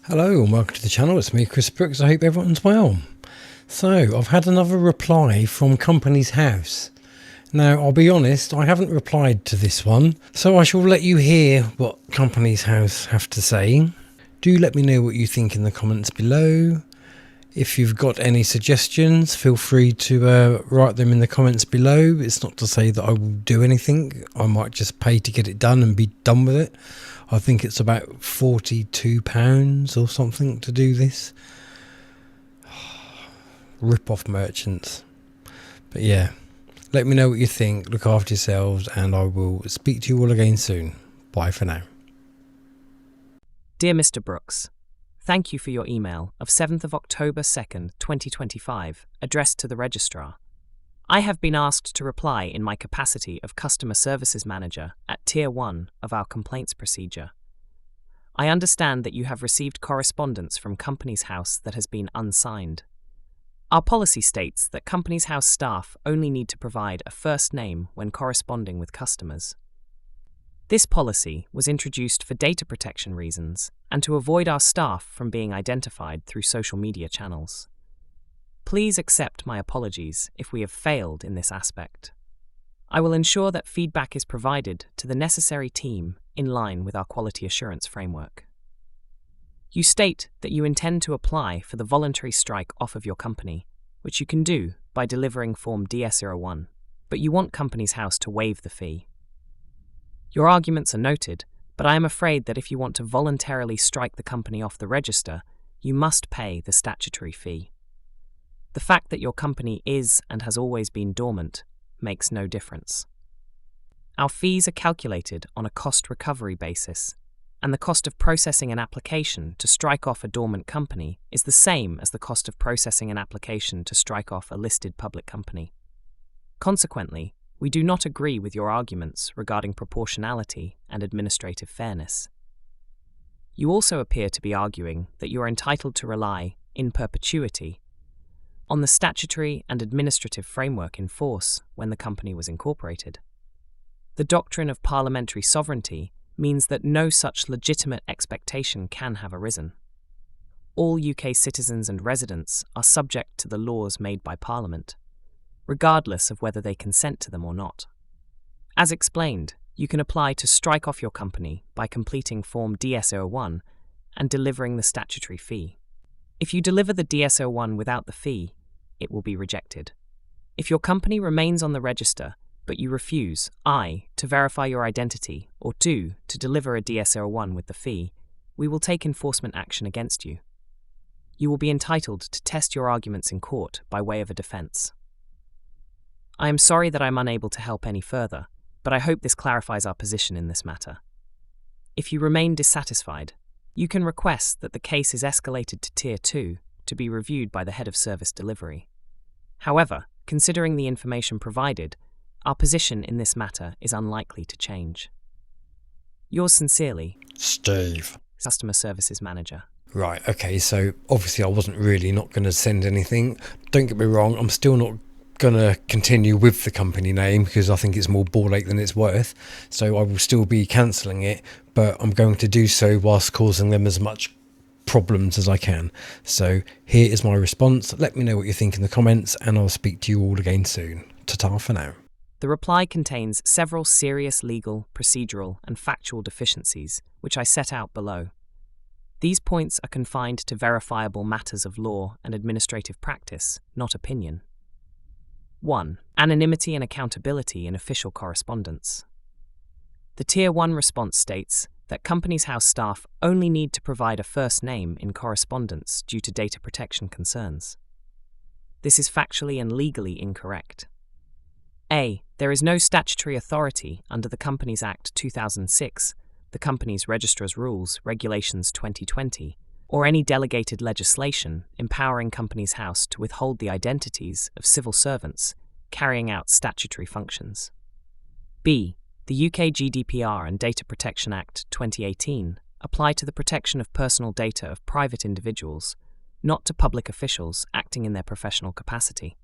Hello and welcome to the channel. It's me, Chris Brooks. I hope everyone's well. So I've had another reply from Companies House. Now I'll be honest, I haven't replied to this one, so I shall let you hear what Companies House have to say. Do let me know what you think in the comments below. If you've got any suggestions, feel free to write them in the comments below. It's not to say that I will do anything. I might just pay to get it done and be done with it. I think it's about £42 or something to do this. Rip off merchants. But yeah, let me know what you think. Look after yourselves and I will speak to you all again soon. Bye for now. Dear Mr. Brooks, thank you for your email of 7th of October 2nd, 2025, addressed to the Registrar. I have been asked to reply in my capacity of Customer Services Manager at Tier 1 of our complaints procedure. I understand that you have received correspondence from Companies House that has been unsigned. Our policy states that Companies House staff only need to provide a first name when corresponding with customers. This policy was introduced for data protection reasons and to avoid our staff from being identified through social media channels. Please accept my apologies if we have failed in this aspect. I will ensure that feedback is provided to the necessary team in line with our quality assurance framework. You state that you intend to apply for the voluntary strike off of your company, which you can do by delivering Form DS01, but you want Companies House to waive the fee. Your arguments are noted, but I am afraid that if you want to voluntarily strike the company off the register, you must pay the statutory fee. The fact that your company is and has always been dormant makes no difference. Our fees are calculated on a cost recovery basis, and the cost of processing an application to strike off a dormant company is the same as the cost of processing an application to strike off a listed public company. Consequently, we do not agree with your arguments regarding proportionality and administrative fairness. You also appear to be arguing that you are entitled to rely, in perpetuity, on the statutory and administrative framework in force when the company was incorporated. The doctrine of parliamentary sovereignty means that no such legitimate expectation can have arisen. All UK citizens and residents are subject to the laws made by Parliament, regardless of whether they consent to them or not. As explained, you can apply to strike off your company by completing Form DS01 and delivering the statutory fee. If you deliver the DS01 without the fee, it will be rejected. If your company remains on the register, but you refuse, to verify your identity, or to deliver a DS01 with the fee, we will take enforcement action against you. You will be entitled to test your arguments in court by way of a defence. I am sorry that I am unable to help any further, but I hope this clarifies our position in this matter. If you remain dissatisfied, you can request that the case is escalated to Tier 2 to be reviewed by the Head of Service Delivery. However, considering the information provided, our position in this matter is unlikely to change. Yours sincerely, Steve. Customer Services Manager. Right, okay, so obviously I wasn't really not going to send anything. Don't get me wrong, I'm still not going to continue with the company name because I think it's more ball ache than it's worth. So I will still be cancelling it, but I'm going to do so whilst causing them as much problems as I can. So here is my response. Let me know what you think in the comments and I'll speak to you all again soon. Ta-ta for now. The reply contains several serious legal, procedural, and factual deficiencies, which I set out below. These points are confined to verifiable matters of law and administrative practice, not opinion. 1. Anonymity and accountability in official correspondence. The Tier 1 response states that Companies House staff only need to provide a first name in correspondence due to data protection concerns. This is factually and legally incorrect. A. There is no statutory authority under the Companies Act 2006, the Companies Registrar's Rules, Regulations 2020, or any delegated legislation empowering Companies House to withhold the identities of civil servants carrying out statutory functions. B. The UK GDPR and Data Protection Act 2018 apply to the protection of personal data of private individuals, not to public officials acting in their professional capacity.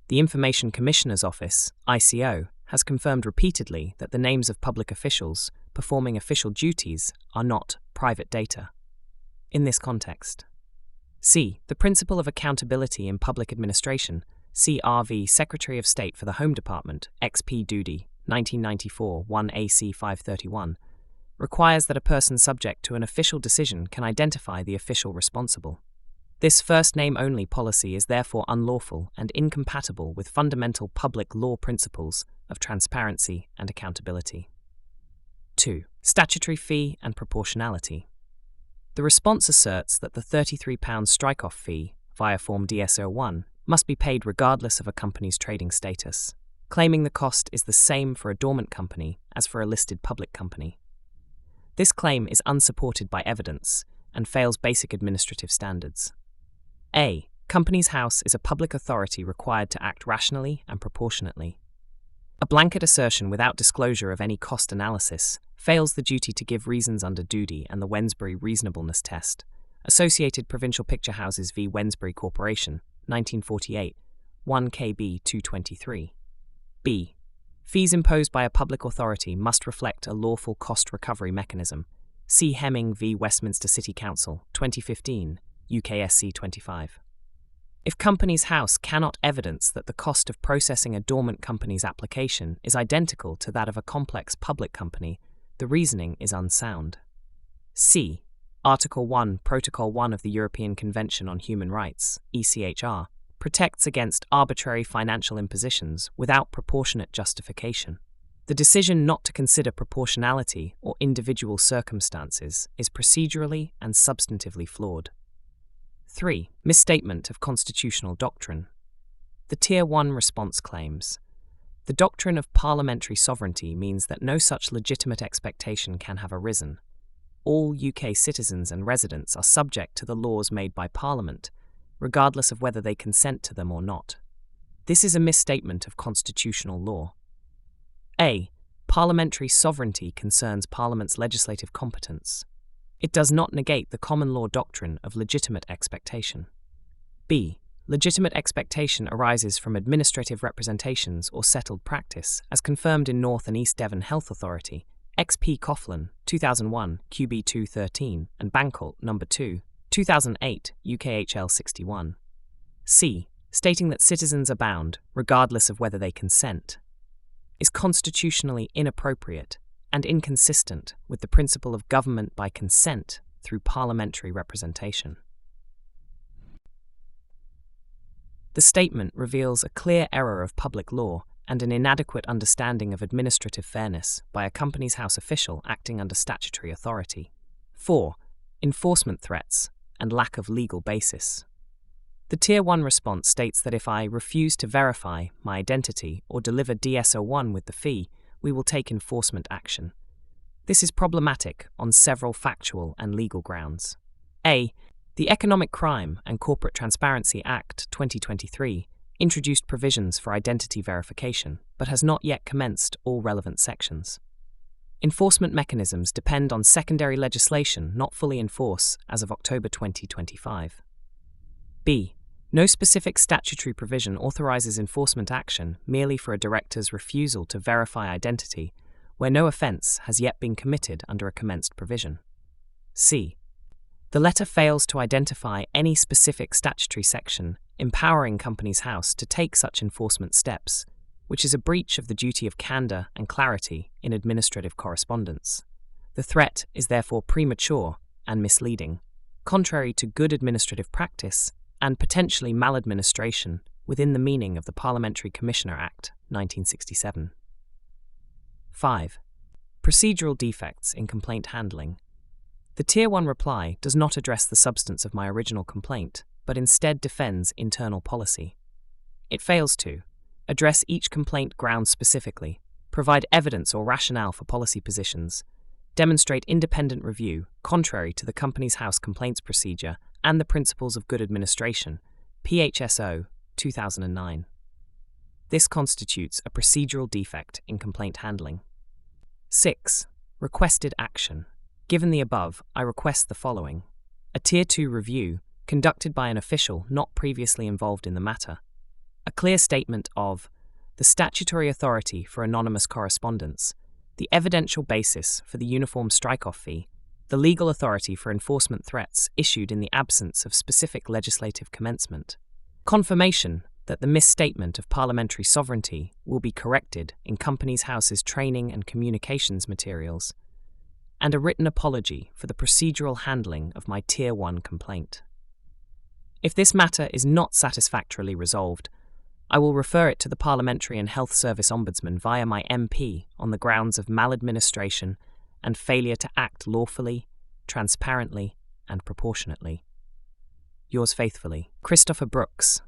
The Information Commissioner's Office, ICO, has confirmed repeatedly that the names of public officials performing official duties are not private data. in this context. C. The principle of accountability in public administration, CRV Secretary of State for the Home Department, XP Doody, 1994, 1 AC 531, requires that a person subject to an official decision can identify the official responsible. This first-name-only policy is therefore unlawful and incompatible with fundamental public law principles of transparency and accountability. 2. Statutory fee and proportionality. The response asserts that the £33 strike-off fee, via Form DS-01, must be paid regardless of a company's trading status, claiming the cost is the same for a dormant company as for a listed public company. This claim is unsupported by evidence and fails basic administrative standards. A. Companies House is a public authority required to act rationally and proportionately. A blanket assertion without disclosure of any cost analysis fails the duty to give reasons under Doody and the Wensbury reasonableness test. Associated Provincial Picture Houses v. Wensbury Corporation, 1948, 1 KB 223. B. Fees imposed by a public authority must reflect a lawful cost recovery mechanism. See Hemming v. Westminster City Council, 2015, UKSC 25. If Companies House cannot evidence that the cost of processing a dormant company's application is identical to that of a complex public company, the reasoning is unsound. C. Article 1, Protocol 1 of the European Convention on Human Rights, ECHR, protects against arbitrary financial impositions without proportionate justification. The decision not to consider proportionality or individual circumstances is procedurally and substantively flawed. 3. Misstatement of constitutional doctrine. The Tier 1 response claims, the doctrine of parliamentary sovereignty means that no such legitimate expectation can have arisen. All UK citizens and residents are subject to the laws made by Parliament, regardless of whether they consent to them or not. This is a misstatement of constitutional law. A. Parliamentary sovereignty concerns Parliament's legislative competence. It does not negate the common law doctrine of legitimate expectation. B. Legitimate expectation arises from administrative representations or settled practice, as confirmed in North and East Devon Health Authority, XP Coughlin, 2001, QB 213, and Bancolt, No. 2, 2008, UKHL 61. C. Stating that citizens are bound, regardless of whether they consent, is constitutionally inappropriate and inconsistent with the principle of government by consent through parliamentary representation. The statement reveals a clear error of public law and an inadequate understanding of administrative fairness by a Companies House official acting under statutory authority. 4. Enforcement threats and lack of legal basis. The Tier 1 response states that if I refuse to verify my identity or deliver DS-01 with the fee, we will take enforcement action. This is problematic on several factual and legal grounds. A. The Economic Crime and Corporate Transparency Act 2023 introduced provisions for identity verification, but has not yet commenced all relevant sections. Enforcement mechanisms depend on secondary legislation not fully in force as of October 2025. B. No specific statutory provision authorises enforcement action merely for a director's refusal to verify identity where no offence has yet been committed under a commenced provision. C. The letter fails to identify any specific statutory section empowering Companies House to take such enforcement steps, which is a breach of the duty of candour and clarity in administrative correspondence. The threat is therefore premature and misleading, contrary to good administrative practice and potentially maladministration within the meaning of the Parliamentary Commissioner Act 1967. 5. Procedural defects in complaint handling. The Tier 1 reply does not address the substance of my original complaint, but instead defends internal policy. It fails to address each complaint ground specifically, provide evidence or rationale for policy positions, demonstrate independent review contrary to the Companies House complaints procedure and the principles of good administration, PHSO 2009. This constitutes a procedural defect in complaint handling. 6. Requested action. Given the above, I request the following. A Tier 2 review conducted by an official not previously involved in the matter. A clear statement of the statutory authority for anonymous correspondence, the evidential basis for the uniform strike-off fee, the legal authority for enforcement threats issued in the absence of specific legislative commencement. Confirmation that the misstatement of parliamentary sovereignty will be corrected in Companies House's training and communications materials, and a written apology for the procedural handling of my Tier 1 complaint. If this matter is not satisfactorily resolved, I will refer it to the Parliamentary and Health Service Ombudsman via my MP on the grounds of maladministration and failure to act lawfully, transparently, and proportionately. Yours faithfully, Christopher Brooks.